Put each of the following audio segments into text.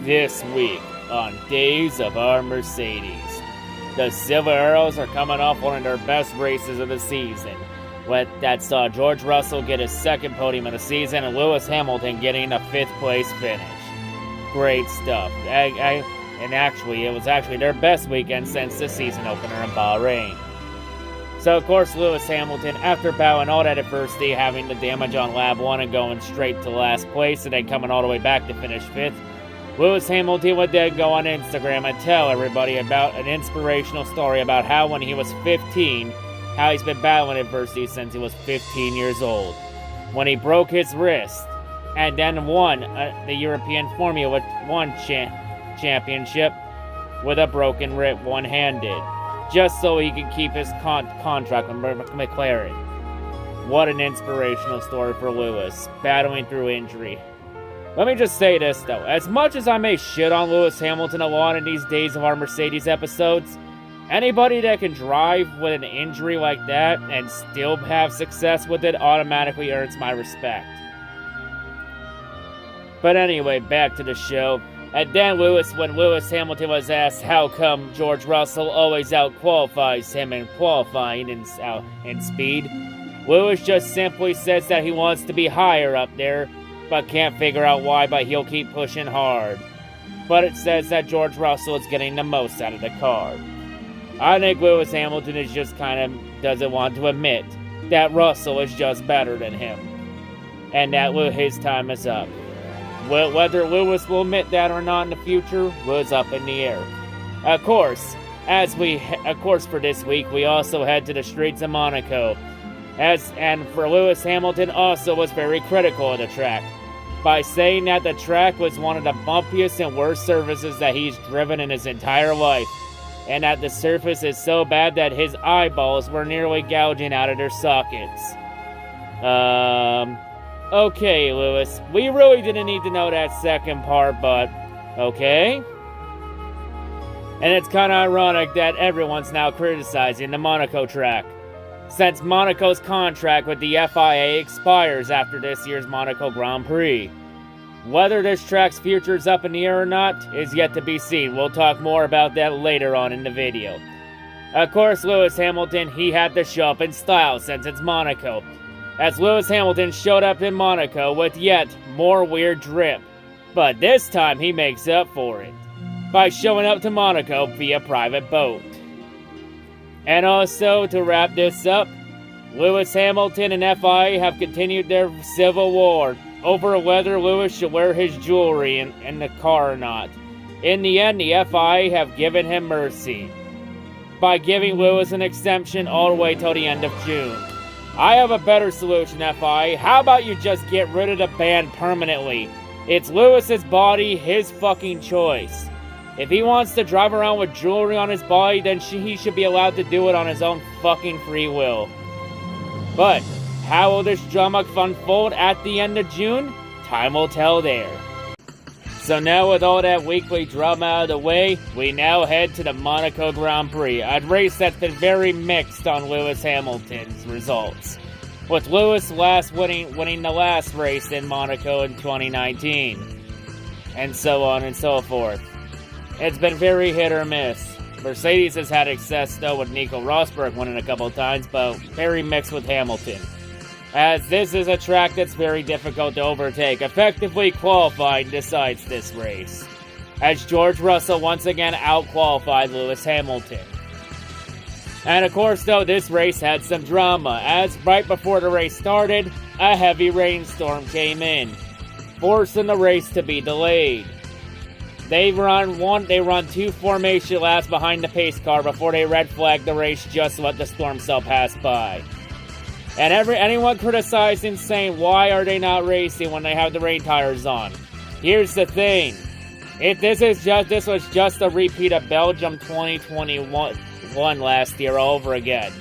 This week on Days of Our Mercedes, the Silver Arrows are coming off one of their best races of the season. That saw George Russell get his second podium of the season and Lewis Hamilton getting a 5th place finish. Great stuff. And actually, it was their best weekend since the season opener in Bahrain. So, of course, Lewis Hamilton, after battling all that adversity, having the damage on lap 1 and going straight to last place, and then coming all the way back to finish 5th, Lewis Hamilton would then go on Instagram and tell everybody about an inspirational story about how when he was 15, how he's been battling adversity since he was 15 years old. When he broke his wrist, and then won the European Formula 1 championship with a broken wrist one-handed, just so he could keep his contract with McLaren. What an inspirational story for Lewis, battling through injury. Let me just say this though, as much as I may shit on Lewis Hamilton a lot in these Days of Our Mercedes episodes, anybody that can drive with an injury like that and still have success with it automatically earns my respect. But anyway, back to the show. And then when Lewis Hamilton was asked how come George Russell always out-qualifies him in qualifying in speed, Lewis just simply says that he wants to be higher up there, but can't figure out why, but he'll keep pushing hard. But it says that George Russell is getting the most out of the car. I think Lewis Hamilton is just doesn't want to admit that Russell is just better than him, and that his time is up. Whether Lewis will admit that or not in the future was up in the air. Of course, for this week, we also head to the streets of Monaco. And for Lewis Hamilton also was very critical of the track, by saying that the track was one of the bumpiest and worst surfaces that he's driven in his entire life, and that the surface is so bad that his eyeballs were nearly gouging out of their sockets. Okay, Lewis, we really didn't need to know that second part, but okay. And it's kind of ironic that everyone's now criticizing the Monaco track, since Monaco's contract with the FIA expires after this year's Monaco Grand Prix. Whether this track's future is up in the air or not is yet to be seen. We'll talk more about that later on in the video. Of course, Lewis Hamilton, he had to show up in style since it's Monaco, as Lewis Hamilton showed up in Monaco with yet more weird drip. But this time he makes up for it by showing up to Monaco via private boat. And also, to wrap this up, Lewis Hamilton and FIA have continued their civil war over whether Lewis should wear his jewelry in the car or not. In the end, the FIA have given him mercy by giving Lewis an exemption all the way till the end of June. I have a better solution, FIA. How about you just get rid of the ban permanently? It's Lewis's body, his fucking choice. If he wants to drive around with jewelry on his body, then he should be allowed to do it on his own fucking free will. But how will this drama unfold at the end of June? Time will tell there. So now with all that weekly drama out of the way, we now head to the Monaco Grand Prix, a race that's been very mixed on Lewis Hamilton's results, with Lewis winning the last race in Monaco in 2019, and so on and so forth. It's been very hit or miss. Mercedes has had success though, with Nico Rosberg winning a couple times, but very mixed with Hamilton, as this is a track that's very difficult to overtake. Effectively qualifying decides this race, as George Russell once again out-qualified Lewis Hamilton. And of course though, this race had some drama, as right before the race started, a heavy rainstorm came in, forcing the race to be delayed. They run 2 formation laps behind the pace car before they red flag the race just to let the storm cell pass by. And anyone criticizing, saying, why are they not racing when they have the rain tires on? Here's the thing. This was just a repeat of Belgium 2021 last year all over again.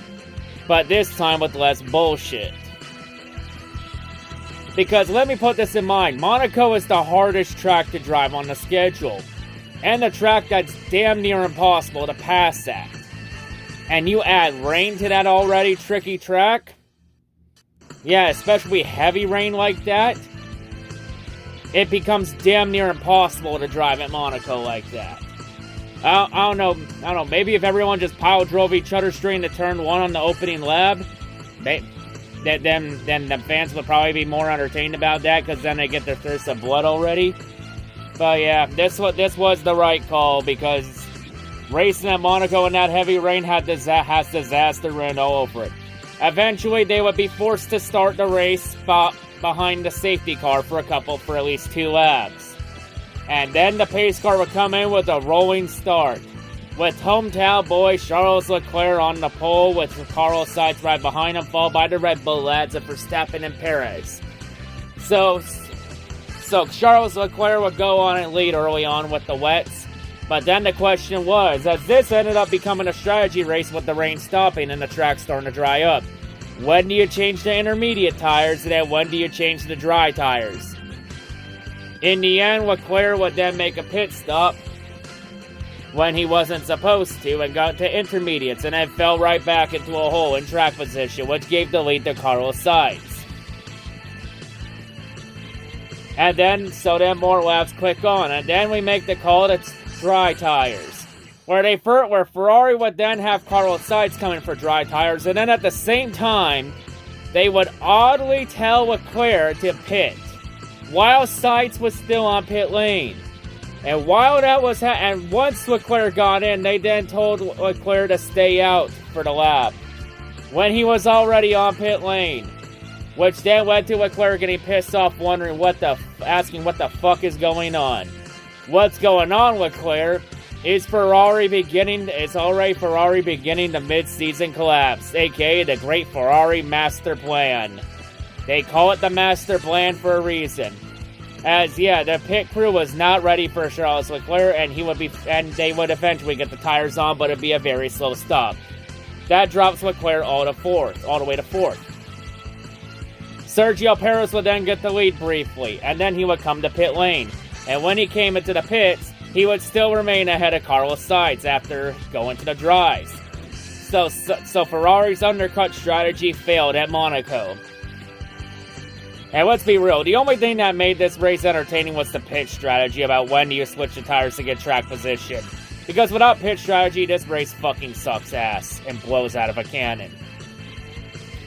But this time with less bullshit. Because let me put this in mind, Monaco is the hardest track to drive on the schedule, and the track that's damn near impossible to pass at. And you add rain to that already tricky track? Yeah, especially heavy rain like that. it becomes damn near impossible to drive at Monaco like that. I don't know, maybe if everyone just pile drove each other straight into turn 1 on the opening lap, then the fans would probably be more entertained about that, because then they get their thirst of blood already. But yeah, this was the right call, because racing at Monaco in that heavy rain has disaster written all over it. Eventually, they would be forced to start the race behind the safety car for at least 2 laps. And then the pace car would come in with a rolling start, with hometown boy Charles Leclerc on the pole with Carlos Sainz right behind him, followed by the Red Bull lads of Verstappen and Perez. So Charles Leclerc would go on and lead early on with the wets, but then the question was, as this ended up becoming a strategy race with the rain stopping and the track starting to dry up, when do you change the intermediate tires, and then when do you change the dry tires? In the end, Leclerc would then make a pit stop when he wasn't supposed to and got to intermediates, and then fell right back into a hole in track position, which gave the lead to Carlos Sainz. And then more laps click on, and then we make the call to dry tires, where Ferrari would then have Carlos Sainz coming for dry tires, and then at the same time, they would oddly tell Leclerc to pit, while Sainz was still on pit lane. And while that was and once Leclerc got in, they then told Leclerc to stay out for the lap, when he was already on pit lane. Which then led to Leclerc getting pissed off, wondering asking what the fuck is going on. What's going on, Leclerc? Is Ferrari beginning the mid-season collapse, aka the Great Ferrari Master Plan. They call it the Master Plan for a reason. As the pit crew was not ready for Charles Leclerc, and they would eventually get the tires on, but it'd be a very slow stop. That drops Leclerc all the way to fourth. Sergio Perez would then get the lead briefly, and then he would come to pit lane. And when he came into the pits, he would still remain ahead of Carlos Sainz after going to the dries. So Ferrari's undercut strategy failed at Monaco. And let's be real, the only thing that made this race entertaining was the pit strategy about when do you switch the tires to get track position. Because without pit strategy, this race fucking sucks ass and blows out of a cannon.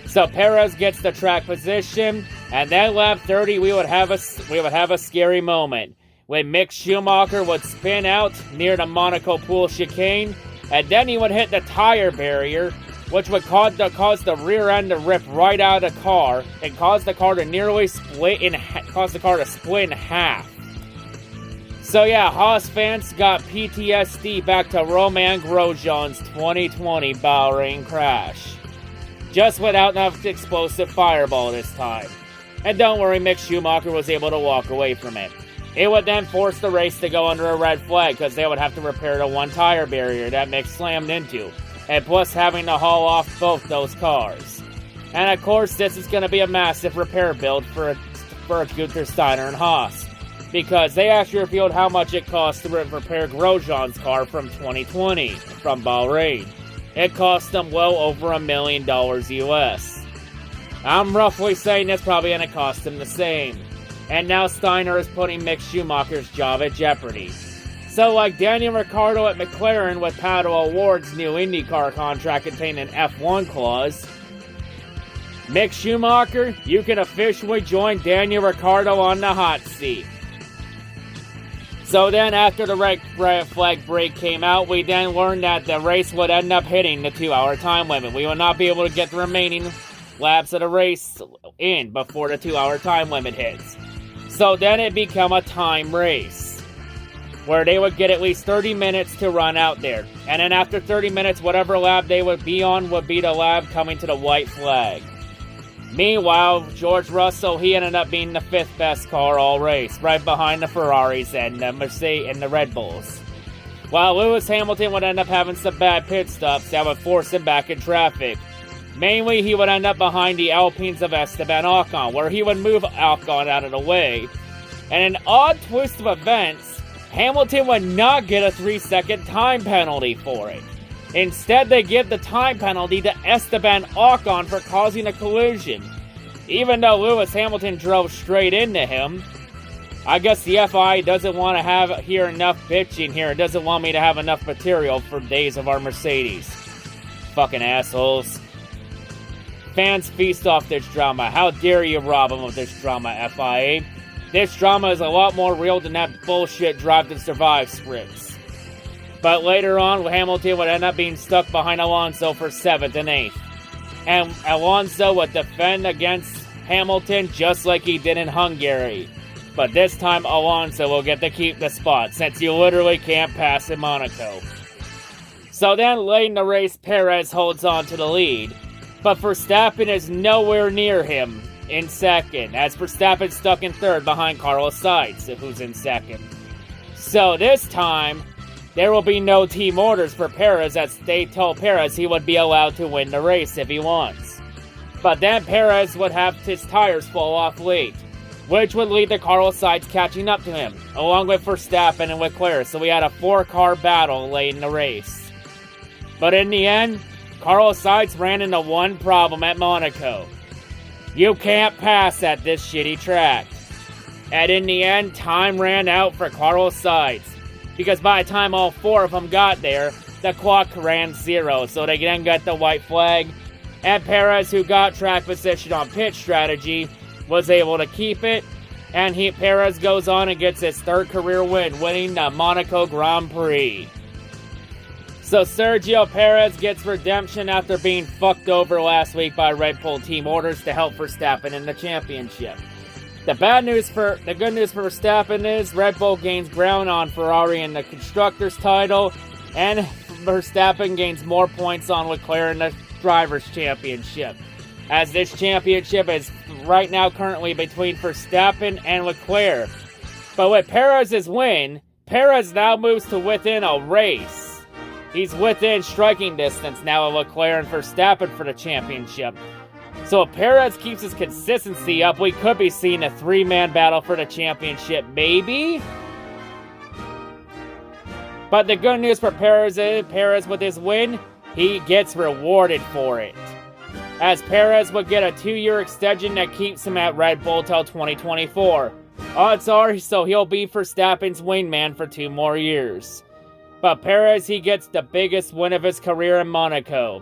So Perez gets the track position, and then lap 30 we would have a scary moment when Mick Schumacher would spin out near the Monaco pool chicane, and then he would hit the tire barrier, which would cause the rear end to rip right out of the car and cause the car to split in half. So yeah, Haas fans got PTSD back to Romain Grosjean's 2020 Bahrain crash. Just without enough explosive fireball this time. And don't worry, Mick Schumacher was able to walk away from it. It would then force the race to go under a red flag, because they would have to repair the one tire barrier that Mick slammed into, and plus having to haul off both those cars. And of course, this is going to be a massive repair build for Gunther Steiner and Haas, because they actually revealed how much it cost to repair Grosjean's car from 2020, from Bahrain. It cost them well over $1 million US. I'm roughly saying it's probably going to cost them the same. And now Steiner is putting Mick Schumacher's job at jeopardy. So like Daniel Ricciardo at McLaren with Pato O'Ward's new IndyCar contract containing an F1 clause, Mick Schumacher, you can officially join Daniel Ricciardo on the hot seat. So then after the red flag break came out, we then learned that the race would end up hitting the 2-hour time limit. We would not be able to get the remaining laps of the race in before the 2-hour time limit hits. So then it became a time race, where they would get at least 30 minutes to run out there. And then after 30 minutes, whatever lap they would be on would be the lap coming to the white flag. Meanwhile, George Russell, he ended up being the 5th best car all race, right behind the Ferraris and the Mercedes and the Red Bulls. While Lewis Hamilton would end up having some bad pit stops that would force him back in traffic. Mainly, he would end up behind the Alpines of Esteban Ocon, where he would move Ocon out of the way. And in an odd twist of events, Hamilton would not get a 3-second time penalty for it. Instead, they give the time penalty to Esteban Ocon for causing a collision. Even though Lewis Hamilton drove straight into him, I guess the FI doesn't want to hear enough bitching here. It doesn't want me to have enough material for days of our Mercedes. Fucking assholes. Fans feast off this drama. How dare you rob them of this drama, FIA? This drama is a lot more real than that bullshit Drive to Survive scripts. But later on, Hamilton would end up being stuck behind Alonso for 7th and 8th. And Alonso would defend against Hamilton just like he did in Hungary. But this time, Alonso will get to keep the spot, since you literally can't pass in Monaco. So then, late in the race, Perez holds on to the lead. But Verstappen is nowhere near him in second, as Verstappen's stuck in third behind Carlos Sainz, who's in second. So this time, there will be no team orders for Perez, as they told Perez he would be allowed to win the race if he wants. But then Perez would have his tires fall off late, which would lead to Carlos Sainz catching up to him, along with Verstappen and Leclerc, so we had a 4-car battle late in the race. But in the end, Carlos Sainz ran into one problem at Monaco. You can't pass at this shitty track. And in the end, time ran out for Carlos Sainz, because by the time all 4 of them got there, the clock ran 0, so they then got the white flag, and Perez, who got track position on pit strategy, was able to keep it, and Perez goes on and gets his 3rd career win, winning the Monaco Grand Prix. So Sergio Perez gets redemption after being fucked over last week by Red Bull team orders to help Verstappen in the championship. The good news for Verstappen is Red Bull gains ground on Ferrari in the Constructors' title, and Verstappen gains more points on Leclerc in the Drivers' Championship, as this championship is right now currently between Verstappen and Leclerc. But with Perez's win, Perez now moves to within a race. He's within striking distance now of Leclerc and Verstappen for the championship. So if Perez keeps his consistency up, we could be seeing a 3-man battle for the championship, maybe? But the good news for Perez is, Perez with his win, he gets rewarded for it, as Perez would get a 2-year extension that keeps him at Red Bull till 2024. Odds are, so he'll be Verstappen's wingman for 2 more years. But Perez, he gets the biggest win of his career in Monaco.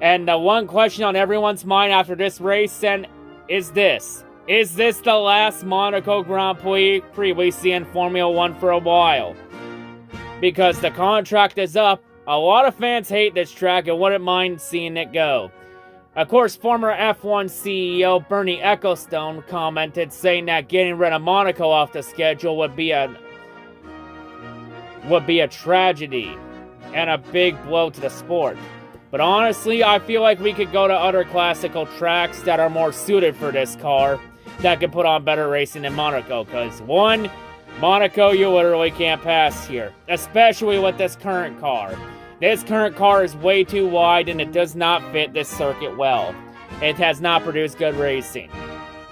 And the one question on everyone's mind after this race is this. Is this the last Monaco Grand Prix we see in Formula 1 for a while? Because the contract is up, a lot of fans hate this track and wouldn't mind seeing it go. Of course, former F1 CEO Bernie Ecclestone commented saying that getting rid of Monaco off the schedule would be a tragedy and a big blow to the sport. But honestly, I feel like we could go to other classical tracks that are more suited for this car that could put on better racing than Monaco. Because, 1, Monaco, you literally can't pass here, especially with this current car. This current car is way too wide and it does not fit this circuit well. It has not produced good racing.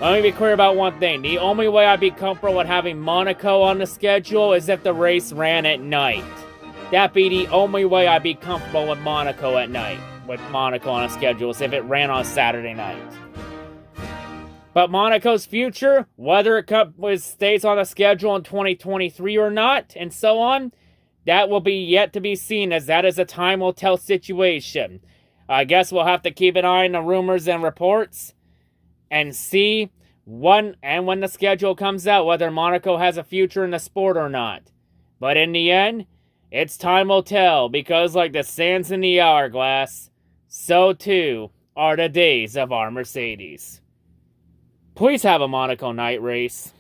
Let me be clear about one thing. The only way I'd be comfortable with having Monaco on the schedule is if the race ran at night. That'd be the only way I'd be comfortable with Monaco at night. With Monaco on a schedule is if it ran on Saturday night. But Monaco's future, whether it stays on the schedule in 2023 or not, and so on, that will be yet to be seen, as that is a time will tell situation. I guess we'll have to keep an eye on the rumors and reports and see when the schedule comes out, whether Monaco has a future in the sport or not. But in the end, it's time will tell, because like the sands in the hourglass, so too are the days of our Mercedes. Please have a Monaco night race.